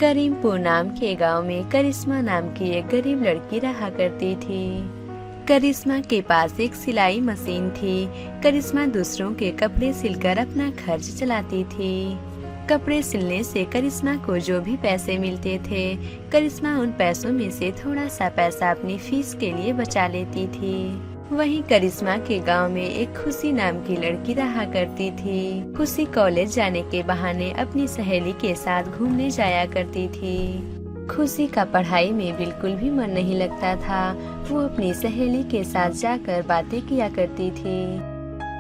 करीमपुर नाम के गांव में करिश्मा नाम की एक गरीब लड़की रहा करती थी। करिश्मा के पास एक सिलाई मशीन थी। करिश्मा दूसरों के कपड़े सिलकर अपना खर्च चलाती थी। कपड़े सिलने से करिश्मा को जो भी पैसे मिलते थे, करिश्मा उन पैसों में से थोड़ा सा पैसा अपनी फीस के लिए बचा लेती थी। वहीं करिश्मा के गांव में एक खुशी नाम की लड़की रहा करती थी। खुशी कॉलेज जाने के बहाने अपनी सहेली के साथ घूमने जाया करती थी। खुशी का पढ़ाई में बिल्कुल भी मन नहीं लगता था। वो अपनी सहेली के साथ जाकर बातें किया करती थी।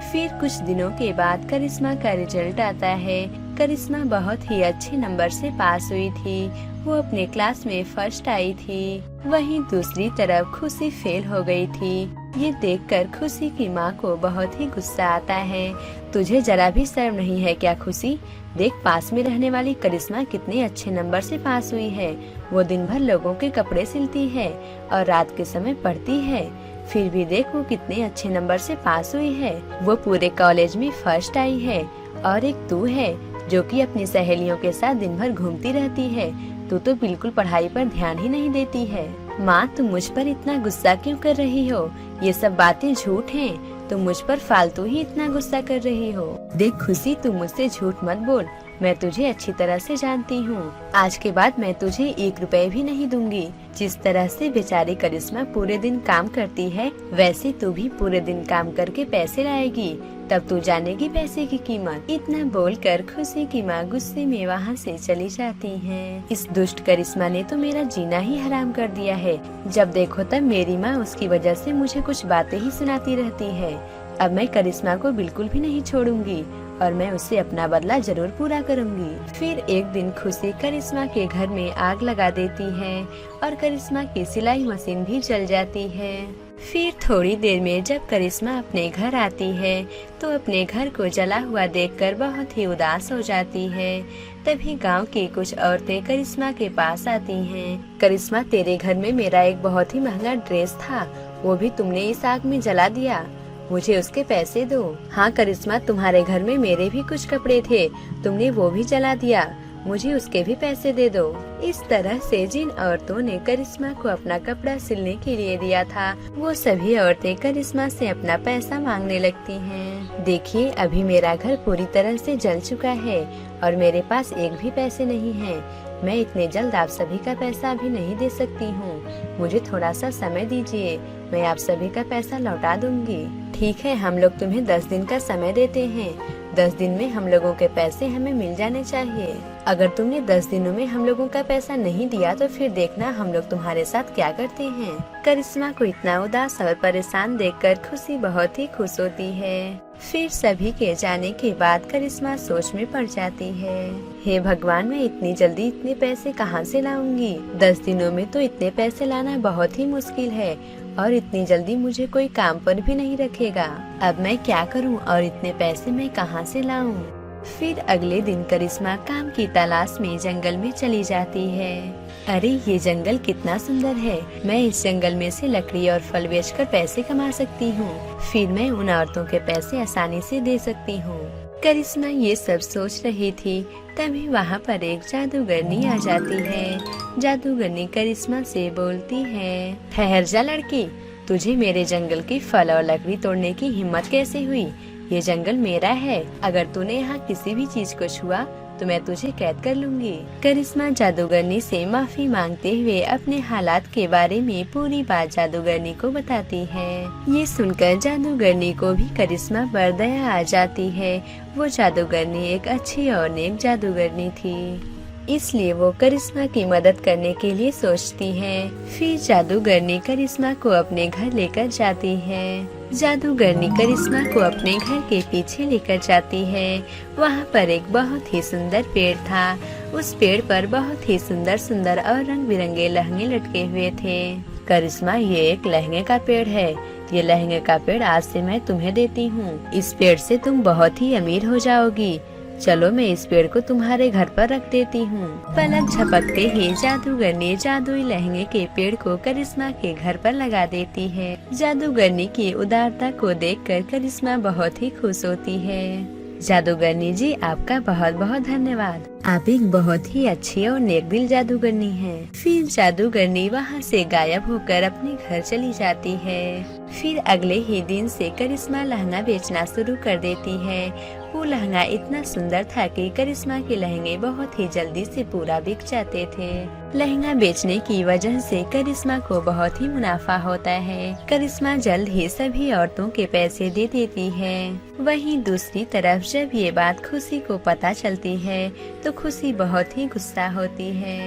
फिर कुछ दिनों के बाद करिश्मा का रिजल्ट आता है। करिश्मा बहुत ही अच्छे नंबर से पास हुई थी। वो अपने क्लास में फर्स्ट आई थी। वहीं दूसरी तरफ खुशी फेल हो गई थी। ये देखकर खुशी की माँ को बहुत ही गुस्सा आता है। तुझे जरा भी शर्म नहीं है क्या खुशी? देख, पास में रहने वाली करिश्मा कितने अच्छे नंबर से पास हुई है। वो दिन भर लोगों के कपड़े सिलती है और रात के समय पढ़ती है। फिर भी देख, वो कितने अच्छे नंबर से पास हुई है। वो पूरे कॉलेज में फर्स्ट आई है। और एक तू है जो कि अपनी सहेलियों के साथ दिन भर घूमती रहती है। तू तो बिल्कुल पढ़ाई पर ध्यान ही नहीं देती है। माँ, तुम मुझ पर इतना गुस्सा क्यों कर रही हो? ये सब बातें झूठ हैं। तुम मुझ पर फालतू ही इतना गुस्सा कर रही हो। देख खुशी, तुम मुझसे झूठ मत बोल। मैं तुझे अच्छी तरह से जानती हूँ। आज के बाद मैं तुझे 1 रुपए भी नहीं दूंगी। जिस तरह से बेचारी करिश्मा पूरे दिन काम करती है, वैसे तू भी पूरे दिन काम करके पैसे लाएगी। तब तू जानेगी पैसे की कीमत। इतना बोलकर खुशी की माँ गुस्से में वहाँ से चली जाती है। इस दुष्ट करिश्मा ने तो मेरा जीना ही हराम कर दिया है। जब देखो तब मेरी माँ उसकी वजह से मुझे कुछ बातें ही सुनाती रहती है। अब मैं करिश्मा को बिल्कुल भी नहीं छोड़ूंगी और मैं उससे अपना बदला जरूर पूरा करूंगी। फिर एक दिन खुशी करिश्मा के घर में आग लगा देती है और करिश्मा की सिलाई मशीन भी जल जाती है। फिर थोड़ी देर में जब करिश्मा अपने घर आती है तो अपने घर को जला हुआ देखकर बहुत ही उदास हो जाती है। तभी गांव की कुछ औरतें करिश्मा के पास आती हैं। करिश्मा, तेरे घर में मेरा एक बहुत ही महंगा ड्रेस था, वो भी तुमने इस आग में जला दिया। मुझे उसके पैसे दो। हाँ करिश्मा, तुम्हारे घर में मेरे भी कुछ कपड़े थे, तुमने वो भी जला दिया। मुझे उसके भी पैसे दे दो। इस तरह से जिन औरतों ने करिश्मा को अपना कपड़ा सिलने के लिए दिया था, वो सभी औरतें करिश्मा से अपना पैसा मांगने लगती हैं। देखिए, अभी मेरा घर पूरी तरह से जल चुका है और मेरे पास एक भी पैसे नहीं है। मैं इतने जल्द आप सभी का पैसा अभी नहीं दे सकती हूँ। मुझे थोड़ा सा समय दीजिए, मैं आप सभी का पैसा लौटा दूंगी। ठीक है, हम लोग तुम्हें 10 दिन का समय देते हैं। 10 दिन में हम लोगों के पैसे हमें मिल जाने चाहिए। अगर तुमने 10 दिनों में हम लोगों का पैसा नहीं दिया तो फिर देखना हम लोग तुम्हारे साथ क्या करते हैं। करिश्मा को इतना उदास और परेशान देखकर खुशी बहुत ही खुश होती है। फिर सभी के जाने के बाद करिश्मा सोच में पड़ जाती है। हे भगवान, मैं इतनी जल्दी इतने पैसे कहाँ से लाऊंगी? 10 दिनों में तो इतने पैसे लाना बहुत ही मुश्किल है और इतनी जल्दी मुझे कोई काम पर भी नहीं रखेगा। अब मैं क्या करूं और इतने पैसे मैं कहां से लाऊं? फिर अगले दिन करिश्मा काम की तलाश में जंगल में चली जाती है। अरे, ये जंगल कितना सुंदर है। मैं इस जंगल में से लकड़ी और फल बेचकर पैसे कमा सकती हूँ। फिर मैं उन औरतों के पैसे आसानी से दे सकती हूँ। करिश्मा ये सब सोच रही थी, तभी वहाँ पर एक जादूगरनी आ जाती है। जादूगरनी करिश्मा से बोलती है, ठहर जा लड़की, तुझे मेरे जंगल की फल और लकड़ी तोड़ने की हिम्मत कैसे हुई? ये जंगल मेरा है। अगर तूने यहाँ किसी भी चीज को छुआ तो मैं तुझे कैद कर लूंगी। करिश्मा जादूगरनी से माफी मांगते हुए अपने हालात के बारे में पूरी बात जादूगरनी को बताती है। ये सुनकर जादूगरनी को भी करिश्मा पर दया आ जाती है। वो जादूगरनी एक अच्छी और नेक जादूगरनी थी, इसलिए वो करिश्मा की मदद करने के लिए सोचती है। फिर जादूगरनी करिश्मा को अपने घर लेकर जाती है। जादूगरनी करिश्मा को अपने घर के पीछे लेकर जाती है। वहाँ पर एक बहुत ही सुंदर पेड़ था। उस पेड़ पर बहुत ही सुंदर सुंदर और रंग बिरंगे लहंगे लटके हुए थे। करिश्मा, ये एक लहंगे का पेड़ है। ये लहंगे का पेड़ आज से मैं तुम्हें देती हूँ। इस पेड़ से तुम बहुत ही अमीर हो जाओगी। चलो, मैं इस पेड़ को तुम्हारे घर पर रख देती हूँ। पलक झपकते ही जादूगरनी जादुई लहंगे के पेड़ को करिश्मा के घर पर लगा देती है। जादूगरनी की उदारता को देखकर करिश्मा बहुत ही खुश होती है। जादूगरनी जी, आपका बहुत बहुत धन्यवाद। आप एक बहुत ही अच्छी और नेकदिल जादूगरनी हैं। फिर जादूगरनी वहाँ से गायब होकर अपने घर चली जाती है। फिर अगले ही दिन से करिश्मा लहंगा बेचना शुरू कर देती है। वो लहंगा इतना सुंदर था कि करिश्मा के लहंगे बहुत ही जल्दी से पूरा बिक जाते थे। लहंगा बेचने की वजह से करिश्मा को बहुत ही मुनाफा होता है। करिश्मा जल्द ही सभी औरतों के पैसे दे देती है। वहीं दूसरी तरफ जब ये बात खुशी को पता चलती है तो खुशी बहुत ही गुस्सा होती है।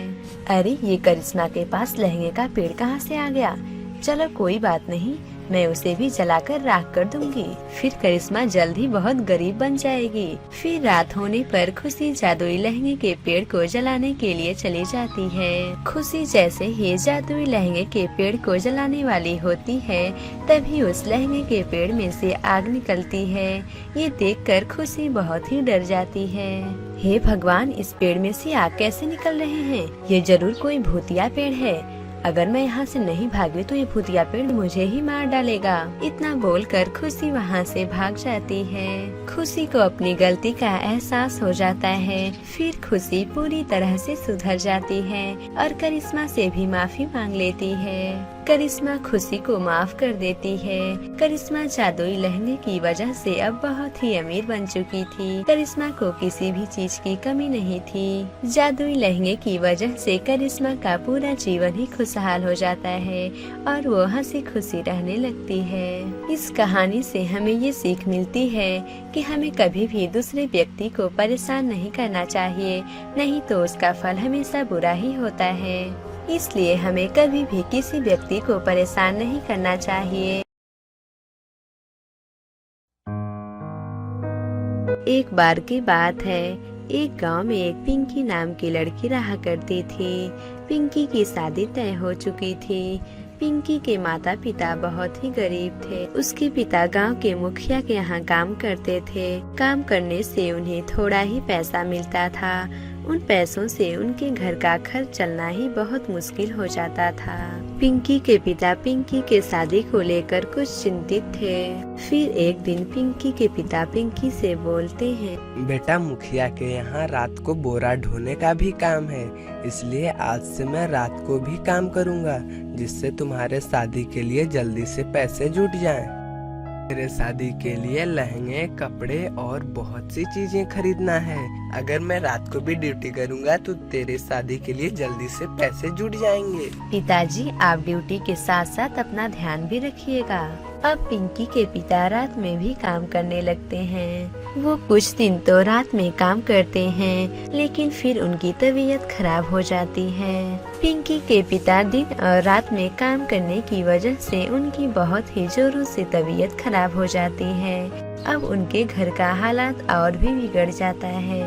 अरे ये करिश्मा के पास लहंगे का पेड़ कहाँ से आ गया? चलो कोई बात नहीं, मैं उसे भी जलाकर राख कर दूंगी। फिर करिश्मा जल्द ही बहुत गरीब बन जाएगी। फिर रात होने पर खुशी जादुई लहंगे के पेड़ को जलाने के लिए चली जाती है। खुशी जैसे ही जादुई लहंगे के पेड़ को जलाने वाली होती है तभी उस लहंगे के पेड़ में से आग निकलती है। ये देखकर खुशी बहुत ही डर जाती है। हे भगवान, इस पेड़ में से आग कैसे निकल रहे हैं? ये जरूर कोई भूतिया पेड़ है। अगर मैं यहाँ से नहीं भागी तो ये भूतिया पेड़ मुझे ही मार डालेगा। इतना बोलकर खुशी वहाँ से भाग जाती है। खुशी को अपनी गलती का एहसास हो जाता है। फिर खुशी पूरी तरह से सुधर जाती है और करिश्मा से भी माफी मांग लेती है। करिश्मा खुशी को माफ कर देती है। करिश्मा जादुई लहंगे की वजह से अब बहुत ही अमीर बन चुकी थी। करिश्मा को किसी भी चीज की कमी नहीं थी। जादुई लहंगे की वजह से करिश्मा का पूरा जीवन ही खुशहाल हो जाता है और वो हंसी खुशी रहने लगती है। इस कहानी से हमें ये सीख मिलती है कि हमें कभी भी दूसरे व्यक्ति को परेशान नहीं करना चाहिए, नहीं तो उसका फल हमेशा बुरा ही होता है। इसलिए हमें कभी भी किसी व्यक्ति को परेशान नहीं करना चाहिए। एक बार की बात है, एक गांव में एक पिंकी नाम की लड़की रहा करती थी। पिंकी की शादी तय हो चुकी थी। पिंकी के माता पिता बहुत ही गरीब थे। उसके पिता गांव के मुखिया के यहाँ काम करते थे। काम करने से उन्हें थोड़ा ही पैसा मिलता था। उन पैसों से उनके घर का खर्च चलना ही बहुत मुश्किल हो जाता था। पिंकी के पिता पिंकी के शादी को लेकर कुछ चिंतित थे। फिर एक दिन पिंकी के पिता पिंकी से बोलते हैं, बेटा, मुखिया के यहाँ रात को बोरा ढोने का भी काम है, इसलिए आज से मैं रात को भी काम करूँगा, जिससे तुम्हारे शादी के लिए जल्दी से पैसे जुट जाएं। मेरे शादी के लिए लहंगे, कपड़े और बहुत सी चीजें खरीदना है। अगर मैं रात को भी ड्यूटी करूंगा तो तेरे शादी के लिए जल्दी से पैसे जुट जाएंगे। पिताजी, आप ड्यूटी के साथ साथ अपना ध्यान भी रखिएगा। अब पिंकी के पिता रात में भी काम करने लगते हैं। वो कुछ दिन तो रात में काम करते हैं, लेकिन फिर उनकी तबीयत खराब हो जाती है। पिंकी के पिता दिन और रात में काम करने की वजह से उनकी बहुत ही जोरों से तबीयत खराब हो जाती है। अब उनके घर का हालात और भी बिगड़ जाता है।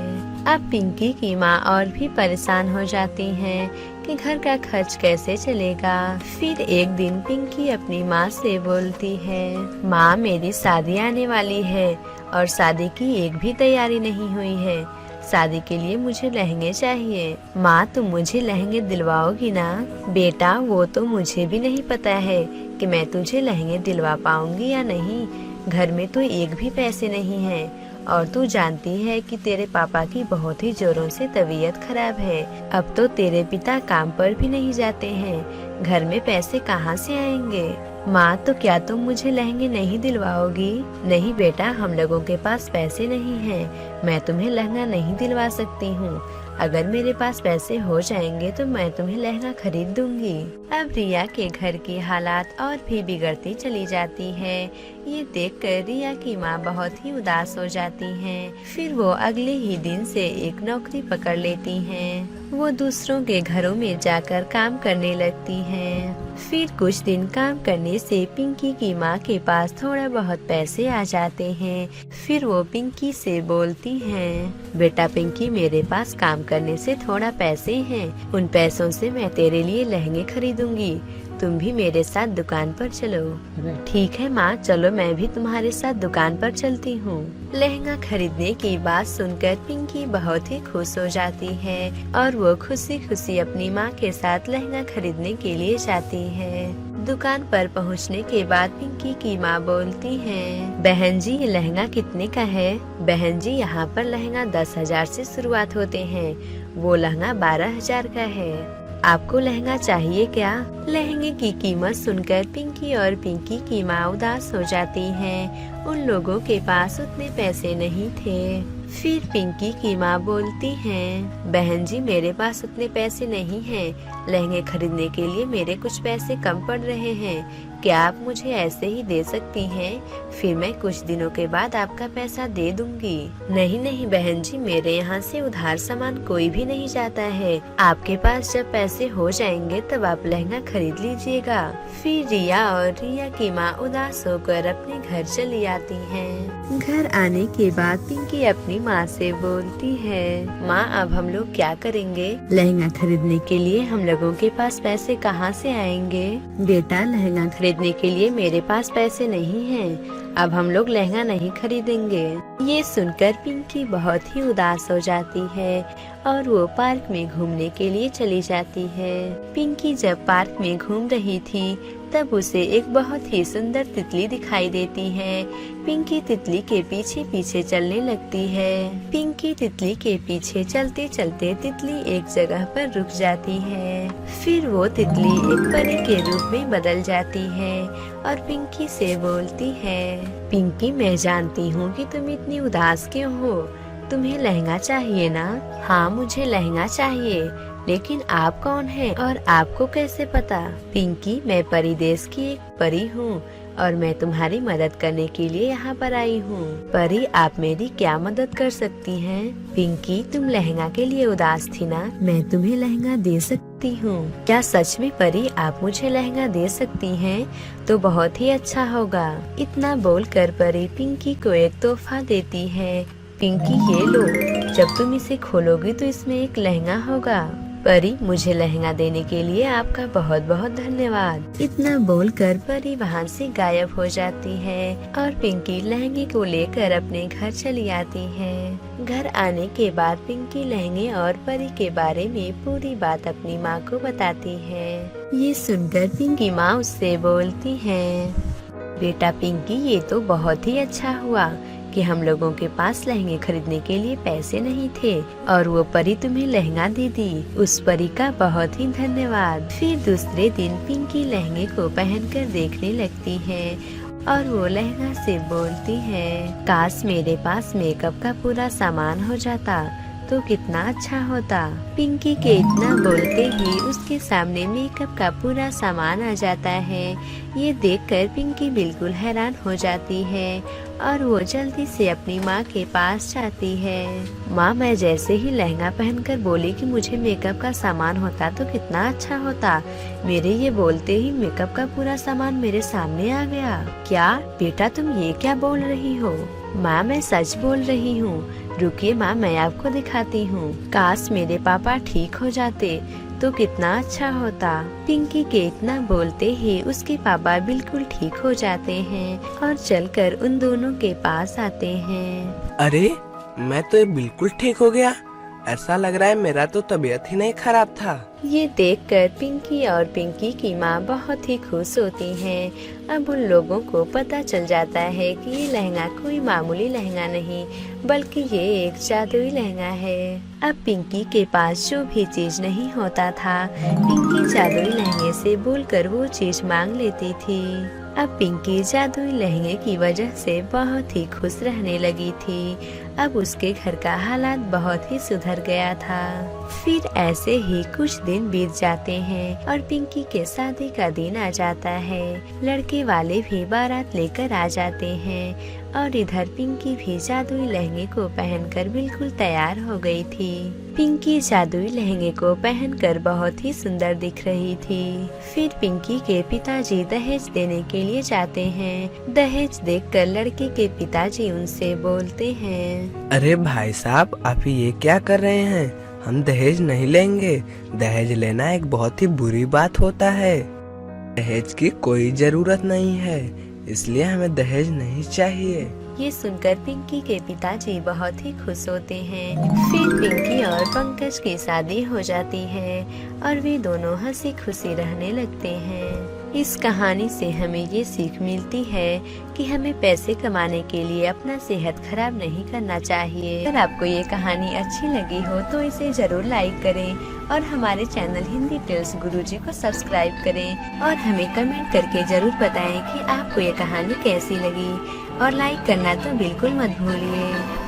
अब पिंकी की माँ और भी परेशान हो जाती हैं कि घर का खर्च कैसे चलेगा। फिर एक दिन पिंकी अपनी माँ से बोलती है, माँ, मेरी शादी आने वाली है और शादी की एक भी तैयारी नहीं हुई है। शादी के लिए मुझे लहंगे चाहिए। माँ, तुम मुझे लहंगे दिलवाओगी ना? बेटा, वो तो मुझे भी नहीं पता है कि मैं तुझे लहंगे दिलवा पाऊंगी या नहीं। घर में तो एक भी पैसे नहीं है और तू जानती है कि तेरे पापा की बहुत ही जोरों से तबीयत खराब है। अब तो तेरे पिता काम पर भी नहीं जाते हैं। घर में पैसे कहाँ से आएंगे? माँ, तो क्या तुम मुझे लहंगे नहीं दिलवाओगी? नहीं बेटा, हम लोगों के पास पैसे नहीं हैं। मैं तुम्हें लहंगा नहीं दिलवा सकती हूँ। अगर मेरे पास पैसे हो जाएंगे तो मैं तुम्हें लहंगा खरीद दूंगी। अब रिया के घर की हालात और भी बिगड़ती चली जाती है। ये देखकर रिया की माँ बहुत ही उदास हो जाती हैं। फिर वो अगले ही दिन से एक नौकरी पकड़ लेती हैं। वो दूसरों के घरों में जाकर काम करने लगती हैं। फिर कुछ दिन काम करने से पिंकी की माँ के पास थोड़ा बहुत पैसे आ जाते हैं। फिर वो पिंकी से बोलती हैं, बेटा पिंकी, मेरे पास काम करने से थोड़ा पैसे हैं। उन पैसों से मैं तेरे लिए लहंगे खरीदूंगी। तुम भी मेरे साथ दुकान पर चलो। ठीक है माँ, चलो, मैं भी तुम्हारे साथ दुकान पर चलती हूँ। लहंगा खरीदने की बात सुनकर पिंकी बहुत ही खुश हो जाती है और वो खुशी खुशी अपनी माँ के साथ लहंगा खरीदने के लिए जाती है। दुकान पर पहुंचने के बाद पिंकी की माँ बोलती है, बहन जी ये लहंगा कितने का है? बहन जी यहाँ पर लहंगा 10,000 से शुरुआत होते हैं, वो लहंगा 12,000 का है। आपको लहंगा चाहिए क्या? लहंगे की कीमत सुनकर पिंकी और पिंकी की माँ उदास हो जाती हैं। उन लोगों के पास उतने पैसे नहीं थे। फिर पिंकी की माँ बोलती हैं, बहन जी मेरे पास उतने पैसे नहीं हैं, लहंगे खरीदने के लिए मेरे कुछ पैसे कम पड़ रहे हैं, क्या आप मुझे ऐसे ही दे सकती हैं? फिर मैं कुछ दिनों के बाद आपका पैसा दे दूंगी। नहीं नहीं बहन जी, मेरे यहाँ से उधार सामान कोई भी नहीं जाता है, आपके पास जब पैसे हो जाएंगे तब आप लहंगा खरीद लीजिएगा। फिर रिया और रिया की माँ उदास होकर अपने घर चली आती हैं। घर आने के बाद पिंकी अपनी माँ से बोलती है, माँ अब हम लोग क्या करेंगे? लहंगा खरीदने के लिए हम लोगों के पास पैसे कहाँ से आएंगे? बेटा लहंगा खरीदने के लिए मेरे पास पैसे नहीं हैं, अब हम लोग लहंगा नहीं खरीदेंगे। ये सुनकर पिंकी बहुत ही उदास हो जाती है और वो पार्क में घूमने के लिए चली जाती है। पिंकी जब पार्क में घूम रही थी तब उसे एक बहुत ही सुंदर तितली दिखाई देती है। पिंकी तितली के पीछे पीछे चलने लगती है। पिंकी तितली के पीछे चलते चलते तितली एक जगह पर रुक जाती है। फिर वो तितली एक परी के रूप में बदल जाती है और पिंकी से बोलती है, पिंकी मैं जानती हूँ कि तुम इतनी उदास क्यों हो, तुम्हें लहंगा चाहिए ना? हाँ मुझे लहंगा चाहिए, लेकिन आप कौन हैं और आपको कैसे पता? पिंकी मैं परी देश की एक परी हूँ और मैं तुम्हारी मदद करने के लिए यहाँ पर आई हूँ। परी आप मेरी क्या मदद कर सकती हैं? पिंकी तुम लहंगा के लिए उदास थी ना, मैं तुम्हें लहंगा दे सकती हूँ। क्या सच में परी आप मुझे लहंगा दे सकती हैं? तो बहुत ही अच्छा होगा। इतना बोलकर परी पिंकी को एक तोहफा देती है। पिंकी ये लो, जब तुम इसे खोलोगी तो इसमें एक लहंगा होगा। परी मुझे लहंगा देने के लिए आपका बहुत बहुत धन्यवाद। इतना बोलकर परी वहाँ से गायब हो जाती है और पिंकी लहंगे को लेकर अपने घर चली आती है। घर आने के बाद पिंकी लहंगे और परी के बारे में पूरी बात अपनी माँ को बताती है। ये सुनकर पिंकी माँ उससे बोलती है, बेटा पिंकी ये तो बहुत ही अच्छा हुआ कि हम लोगों के पास लहंगे खरीदने के लिए पैसे नहीं थे और वो परी तुम्हें लहंगा दे दी, उस परी का बहुत ही धन्यवाद। फिर दूसरे दिन पिंकी लहंगे को पहनकर देखने लगती है और वो लहंगा से बोलती है, काश मेरे पास मेकअप का पूरा सामान हो जाता तो कितना अच्छा होता। पिंकी के इतना बोलते ही उसके सामने मेकअप का पूरा सामान आ जाता है। ये देखकर पिंकी बिल्कुल हैरान हो जाती है और वो जल्दी से अपनी माँ के पास जाती है। माँ मैं जैसे ही लहंगा पहनकर बोली कि मुझे मेकअप का सामान होता तो कितना अच्छा होता, मेरे ये बोलते ही मेकअप का पूरा सामान मेरे सामने आ गया। क्या बेटा तुम ये क्या बोल रही हो? माँ मैं सच बोल रही हूँ, रुकिए माँ मैं आपको दिखाती हूँ। काश मेरे पापा ठीक हो जाते तो कितना अच्छा होता। पिंकी के इतना बोलते ही उसके पापा बिल्कुल ठीक हो जाते हैं और चलकर उन दोनों के पास आते हैं। अरे मैं तो ये बिल्कुल ठीक हो गया, ऐसा लग रहा है मेरा तो तबीयत ही नहीं खराब था। ये देखकर पिंकी और पिंकी की माँ बहुत ही खुश होती हैं। अब उन लोगों को पता चल जाता है कि ये लहंगा कोई मामूली लहंगा नहीं बल्कि ये एक जादुई लहंगा है। अब पिंकी के पास जो भी चीज नहीं होता था, पिंकी जादुई लहंगे से बोलकर वो चीज मांग लेती थी। अब पिंकी जादुई लहंगे की वजह से बहुत ही खुश रहने लगी थी। अब उसके घर का हालात बहुत ही सुधर गया था। फिर ऐसे ही कुछ दिन बीत जाते हैं और पिंकी के शादी का दिन आ जाता है। लड़के वाले भी बारात लेकर आ जाते हैं और इधर पिंकी भी जादुई लहंगे को पहनकर बिल्कुल तैयार हो गई थी। पिंकी जादुई लहंगे को पहनकर बहुत ही सुंदर दिख रही थी। फिर पिंकी के पिताजी दहेज देने के लिए जाते हैं। दहेज देखकर लड़के के पिताजी उनसे बोलते हैं, अरे भाई साहब आप ये क्या कर रहे हैं, हम दहेज नहीं लेंगे। दहेज लेना एक बहुत ही बुरी बात होता है। दहेज की कोई जरूरत नहीं है, इसलिए हमें दहेज नहीं चाहिए। ये सुनकर पिंकी के पिताजी बहुत ही खुश होते हैं। फिर पिंकी और पंकज की शादी हो जाती है और वे दोनों हंसी खुशी रहने लगते हैं। इस कहानी से हमें ये सीख मिलती है कि हमें पैसे कमाने के लिए अपना सेहत खराब नहीं करना चाहिए। अगर आपको ये कहानी अच्छी लगी हो तो इसे जरूर लाइक करें और हमारे चैनल हिंदी टेल्स गुरुजी को सब्सक्राइब करें और हमें कमेंट करके जरूर बताएं कि आपको ये कहानी कैसी लगी और लाइक करना तो बिल्कुल मत भूलिए।